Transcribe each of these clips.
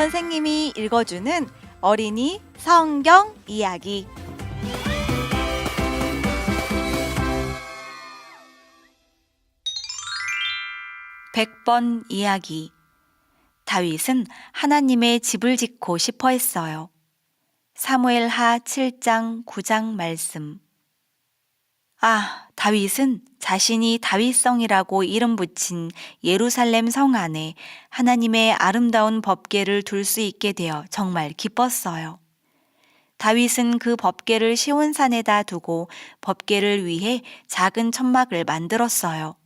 선생님이 읽어주는 어린이 성경 이야기. 100번 이야기. 다윗은 하나님의 집을 짓고 싶어 했어요. 사무엘하 7장 9장 말씀. 다윗은 자신이 다윗성이라고 이름 붙인 예루살렘 성 안에 하나님의 아름다운 법궤를 둘 수 있게 되어 정말 기뻤어요. 다윗은 그 법궤를 시온산에다 두고 법궤를 위해 작은 천막을 만들었어요.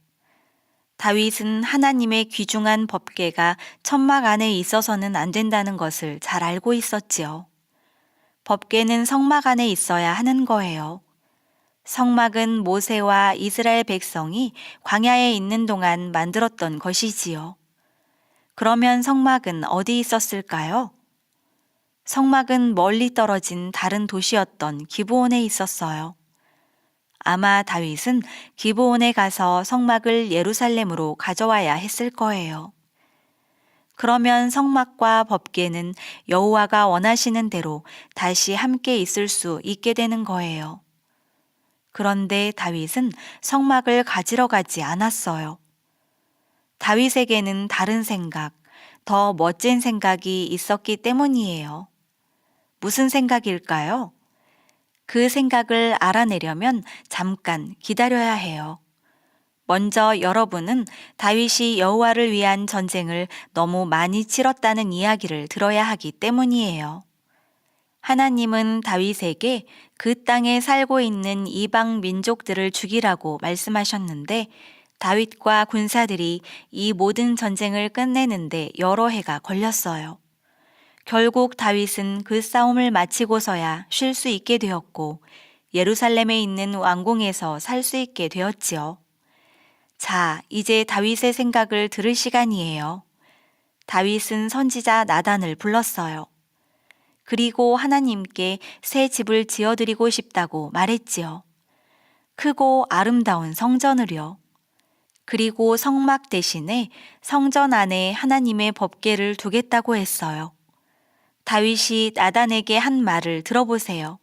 다윗은 하나님의 귀중한 법궤가 천막 안에 있어서는 안 된다는 것을 잘 알고 있었지요. 법궤는 성막 안에 있어야 하는 거예요. 성막은 모세와 이스라엘 백성이 광야에 있는 동안 만들었던 것이지요. 그러면 성막은 어디 있었을까요? 성막은 멀리 떨어진 다른 도시였던 기브온에 있었어요. 아마 다윗은 기브온에 가서 성막을 예루살렘으로 가져와야 했을 거예요. 그러면 성막과 법궤는 여호와가 원하시는 대로 다시 함께 있을 수 있게 되는 거예요. 그런데 다윗은 성막을 가지러 가지 않았어요. 다윗에게는 다른 생각, 더 멋진 생각이 있었기 때문이에요. 무슨 생각일까요? 그 생각을 알아내려면 잠깐 기다려야 해요. 먼저 여러분은 다윗이 여호와를 위한 전쟁을 너무 많이 치렀다는 이야기를 들어야 하기 때문이에요. 하나님은 다윗에게 그 땅에 살고 있는 이방 민족들을 죽이라고 말씀하셨는데 다윗과 군사들이 이 모든 전쟁을 끝내는데 여러 해가 걸렸어요. 결국 다윗은 그 싸움을 마치고서야 쉴 수 있게 되었고 예루살렘에 있는 왕궁에서 살 수 있게 되었지요. 자, 이제 다윗의 생각을 들을 시간이에요. 다윗은 선지자 나단을 불렀어요. 그리고 하나님께 새 집을 지어드리고 싶다고 말했지요. 크고 아름다운 성전을요. 그리고 성막 대신에 성전 안에 하나님의 법궤를 두겠다고 했어요. 다윗이 나단에게 한 말을 들어보세요.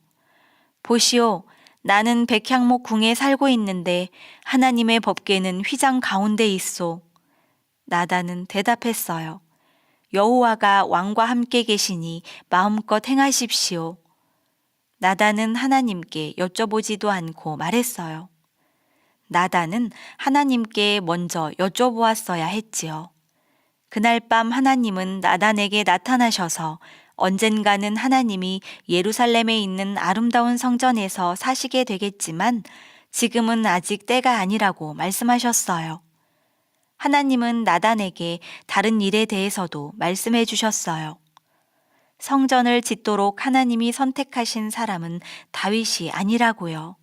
보시오, 나는 백향목 궁에 살고 있는데 하나님의 법궤는 휘장 가운데 있소. 나단은 대답했어요. 여호와가 왕과 함께 계시니 마음껏 행하십시오. 나단은 하나님께 여쭤보지도 않고 말했어요. 나단은 하나님께 먼저 여쭤보았어야 했지요. 그날 밤 하나님은 나단에게 나타나셔서 언젠가는 하나님이 예루살렘에 있는 아름다운 성전에서 사시게 되겠지만 지금은 아직 때가 아니라고 말씀하셨어요. 하나님은 나단에게 다른 일에 대해서도 말씀해 주셨어요. 성전을 짓도록 하나님이 선택하신 사람은 다윗이 아니라고요.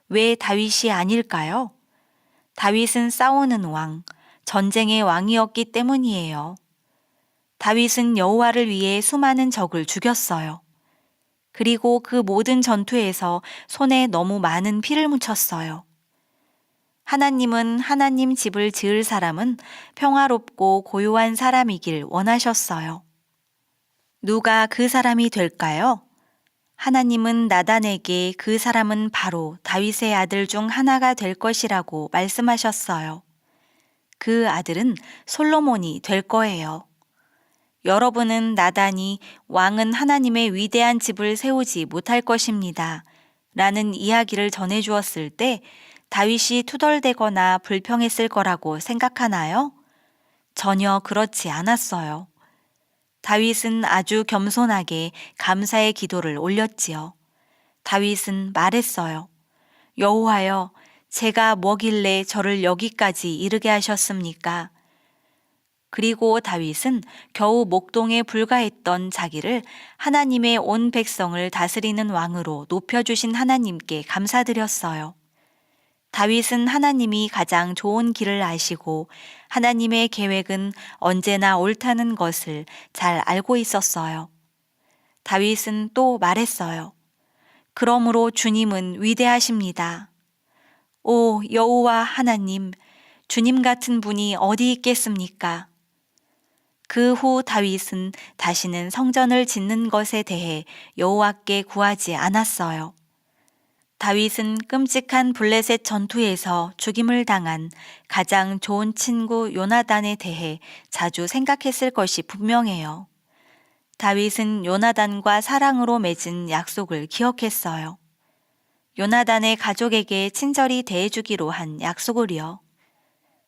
왜 다윗이 아닐까요? 다윗은 싸우는 왕, 전쟁의 왕이었기 때문이에요. 다윗은 여호와를 위해 수많은 적을 죽였어요. 그리고 그 모든 전투에서 손에 너무 많은 피를 묻혔어요. 하나님은 하나님 집을 지을 사람은 평화롭고 고요한 사람이길 원하셨어요. 누가 그 사람이 될까요? 하나님은 나단에게 그 사람은 바로 다윗의 아들 중 하나가 될 것이라고 말씀하셨어요. 그 아들은 솔로몬이 될 거예요. 여러분은 나단이 왕은 하나님의 위대한 집을 세우지 못할 것입니다. 라는 이야기를 전해주었을 때 다윗이 투덜대거나 불평했을 거라고 생각하나요? 전혀 그렇지 않았어요. 다윗은 아주 겸손하게 감사의 기도를 올렸지요. 다윗은 말했어요. 여호와여, 제가 뭐길래 저를 여기까지 이르게 하셨습니까? 그리고 다윗은 겨우 목동에 불과했던 자기를 하나님의 온 백성을 다스리는 왕으로 높여주신 하나님께 감사드렸어요. 다윗은 하나님이 가장 좋은 길을 아시고 하나님의 계획은 언제나 옳다는 것을 잘 알고 있었어요. 다윗은 또 말했어요. 그러므로 주님은 위대하십니다. 오 여호와 하나님, 주님 같은 분이 어디 있겠습니까? 그 후 다윗은 다시는 성전을 짓는 것에 대해 여호와께 구하지 않았어요. 다윗은 끔찍한 블레셋 전투에서 죽임을 당한 가장 좋은 친구 요나단에 대해 자주 생각했을 것이 분명해요. 다윗은 요나단과 사랑으로 맺은 약속을 기억했어요. 요나단의 가족에게 친절히 대해주기로 한 약속을요.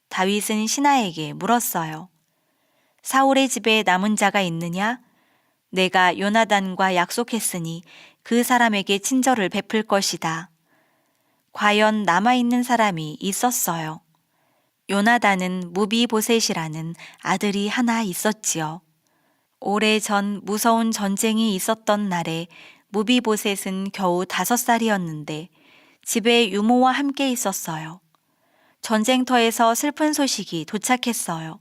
다윗은 신하에게 물었어요. 사울의 집에 남은 자가 있느냐? 내가 요나단과 약속했으니 그 사람에게 친절을 베풀 것이다. 과연 남아있는 사람이 있었어요. 요나단은 무비보셋이라는 아들이 하나 있었지요. 오래전 무서운 전쟁이 있었던 날에 무비보셋은 겨우 5살이었는데 집에 유모와 함께 있었어요. 전쟁터에서 슬픈 소식이 도착했어요.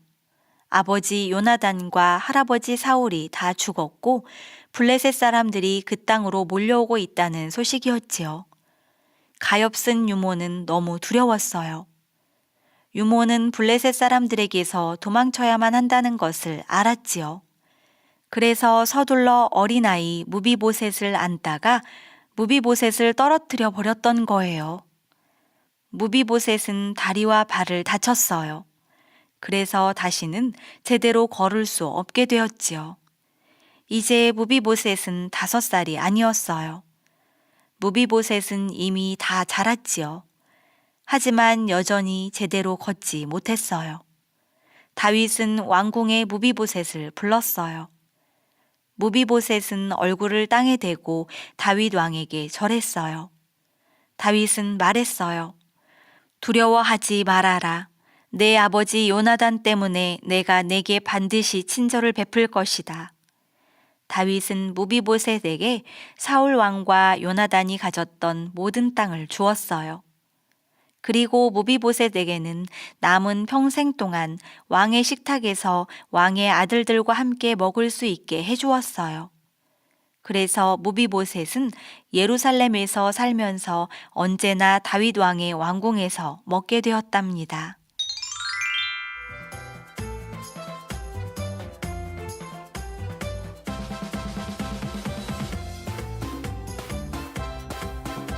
아버지 요나단과 할아버지 사울이 다 죽었고 블레셋 사람들이 그 땅으로 몰려오고 있다는 소식이었지요. 가엾은 유모는 너무 두려웠어요. 유모는 블레셋 사람들에게서 도망쳐야만 한다는 것을 알았지요. 그래서 서둘러 어린아이 무비보셋을 안다가 무비보셋을 떨어뜨려 버렸던 거예요. 무비보셋은 다리와 발을 다쳤어요. 그래서 다시는 제대로 걸을 수 없게 되었지요. 이제 무비보셋은 5살이 아니었어요. 무비보셋은 이미 다 자랐지요. 하지만 여전히 제대로 걷지 못했어요. 다윗은 왕궁에 무비보셋을 불렀어요. 무비보셋은 얼굴을 땅에 대고 다윗 왕에게 절했어요. 다윗은 말했어요. 두려워하지 말아라. 내 아버지 요나단 때문에 내가 내게 반드시 친절을 베풀 것이다. 다윗은 무비보셋에게 사울 왕과 요나단이 가졌던 모든 땅을 주었어요. 그리고 무비보셋에게는 남은 평생 동안 왕의 식탁에서 왕의 아들들과 함께 먹을 수 있게 해주었어요. 그래서 무비보셋은 예루살렘에서 살면서 언제나 다윗 왕의 왕궁에서 먹게 되었답니다.